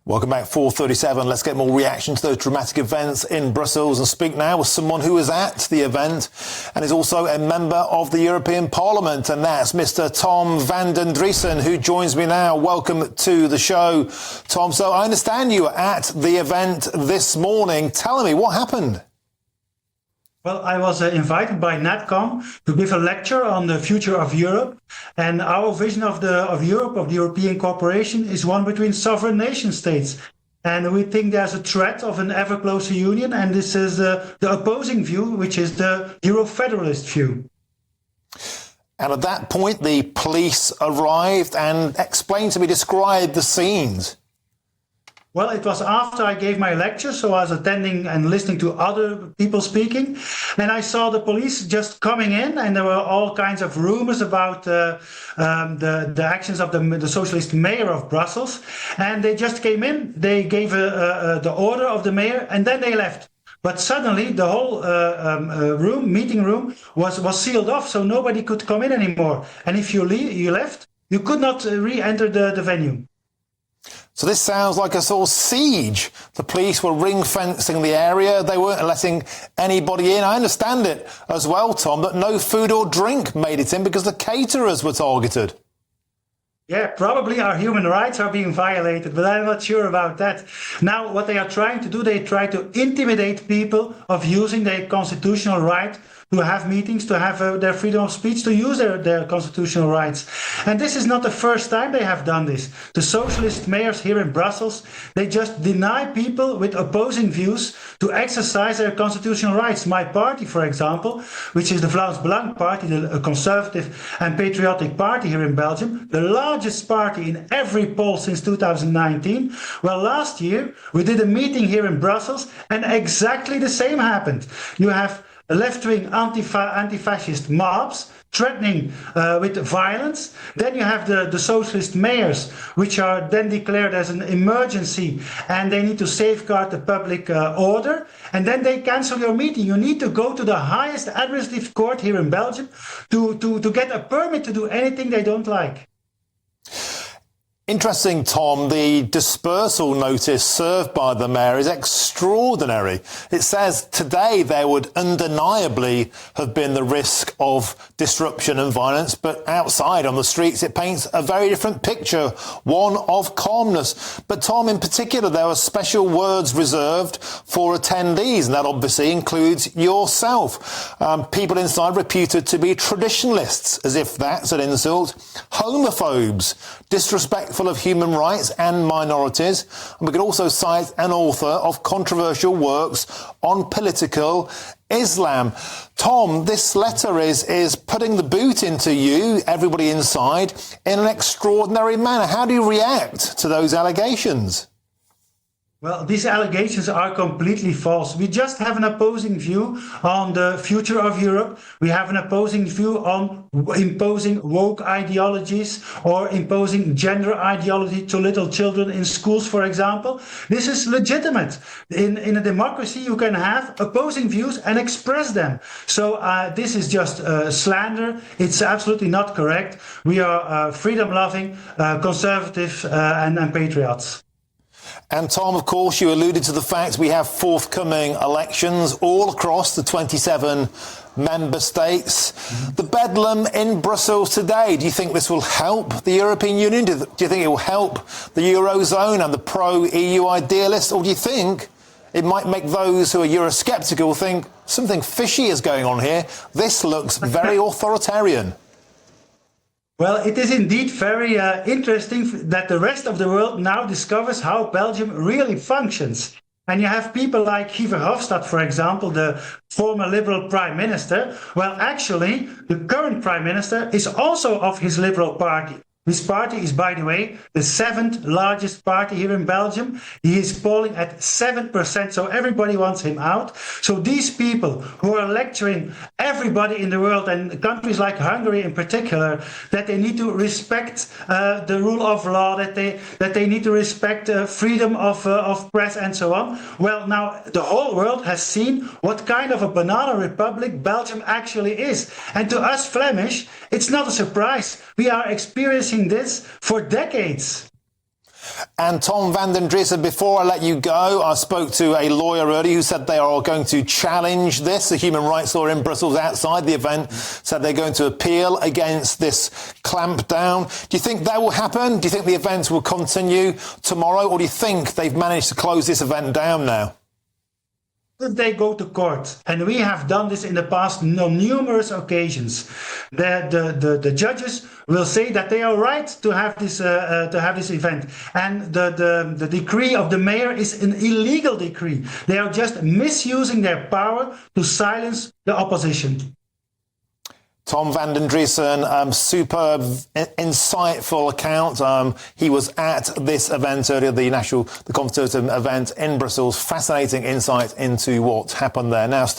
Welcome back, 4:37. Let's get more reaction to those dramatic events in Brussels and speak now with someone who was at the event and is also a member of the European Parliament, and that's Mr. Tom Vandendriessche, who joins me now. Welcome to the show, Tom. So I understand you were at the event this morning. Tell me, what happened? Well, I was invited by NatCom to give a lecture on the future of Europe. And our vision of Europe, of the European cooperation, is one between sovereign nation states. And we think there's a threat of an ever closer union. And this is the opposing view, which is the Euro-federalist view. And at that point, the police arrived and explained to me, described the scenes. Well, it was after I gave my lecture, so I was attending and listening to other people speaking, and I saw the police just coming in, and there were all kinds of rumors about the actions of the Socialist Mayor of Brussels, and they just came in, they gave the order of the mayor, and then they left. But suddenly the whole meeting room was sealed off, so nobody could come in anymore. And if you left, you could not re-enter the venue. So this sounds like a sort of siege. The police were ring-fencing the area. They weren't letting anybody in. I understand it as well, Tom, that no food or drink made it in because the caterers were targeted. Yeah, probably our human rights are being violated, but I'm not sure about that. Now, what they are trying to do, they try to intimidate people of using their constitutional right to have meetings, to have their freedom of speech, to use their constitutional rights. And this is not the first time they have done this. The socialist mayors here in Brussels, they just deny people with opposing views to exercise their constitutional rights. My party, for example, which is the Vlaams Belang Party, the conservative and patriotic party here in Belgium, the largest party in every poll since 2019. Well, last year we did a meeting here in Brussels and exactly the same happened. You have left-wing anti-fascist mobs threatening with violence. Then you have the socialist mayors, which are then declared as an emergency, and they need to safeguard the public order. And then they cancel your meeting. You need to go to the highest administrative court here in Belgium to get a permit to do anything they don't like. Interesting, Tom. The dispersal notice served by the mayor is extraordinary. It says today there would undeniably have been the risk of disruption and violence, but outside on the streets it paints a very different picture, one of calmness. But Tom, in particular, there were special words reserved for attendees, and that obviously includes yourself. People inside reputed to be traditionalists, as if that's an insult, homophobes, disrespectful of human rights and minorities. And we could also cite an author of controversial works on political Islam. Tom, this letter is putting the boot into you, everybody inside, in an extraordinary manner. How do you react to those allegations? Well, these allegations are completely false. We just have an opposing view on the future of Europe. We have an opposing view on imposing woke ideologies or imposing gender ideology to little children in schools, for example. This is legitimate. In a democracy, you can have opposing views and express them. So this is just slander. It's absolutely not correct. We are freedom-loving, conservative and patriots. And Tom, of course, you alluded to the fact we have forthcoming elections all across the 27 member states. The bedlam in Brussels today, do you think this will help the European Union? Do you think it will help the Eurozone and the pro-EU idealists? Or do you think it might make those who are Eurosceptical think something fishy is going on here? This looks very authoritarian. Well, it is indeed very interesting that the rest of the world now discovers how Belgium really functions. And you have people like Guy Verhofstadt, for example, the former Liberal Prime Minister. Well, actually, the current Prime Minister is also of his Liberal Party. His party is, by the way, the 7th largest party here in Belgium. He is polling at 7%, so everybody wants him out. So these people who are lecturing everybody in the world, and countries like Hungary in particular, that they need to respect the rule of law, that they need to respect freedom of press and so on. Well, now the whole world has seen what kind of a banana republic Belgium actually is. And to us Flemish, it's not a surprise. We are experiencing this for decades. And Tom Vandendriessche, before I let you go, I spoke to a lawyer earlier who said they are going to challenge this. The human rights lawyer in Brussels outside the event said they're going to appeal against this clampdown. Do you think that will happen? Do you think the event will continue tomorrow? Or do you think they've managed to close this event down now? If they go to court, and we have done this in the past on numerous occasions, the judges will say that they are right to have this event, and the decree of the mayor is an illegal decree. They are just misusing their power to silence the opposition. Tom Vandendriessche, superb, insightful account. He was at this event earlier, the Conservatism event in Brussels. Fascinating insight into what happened there. Now,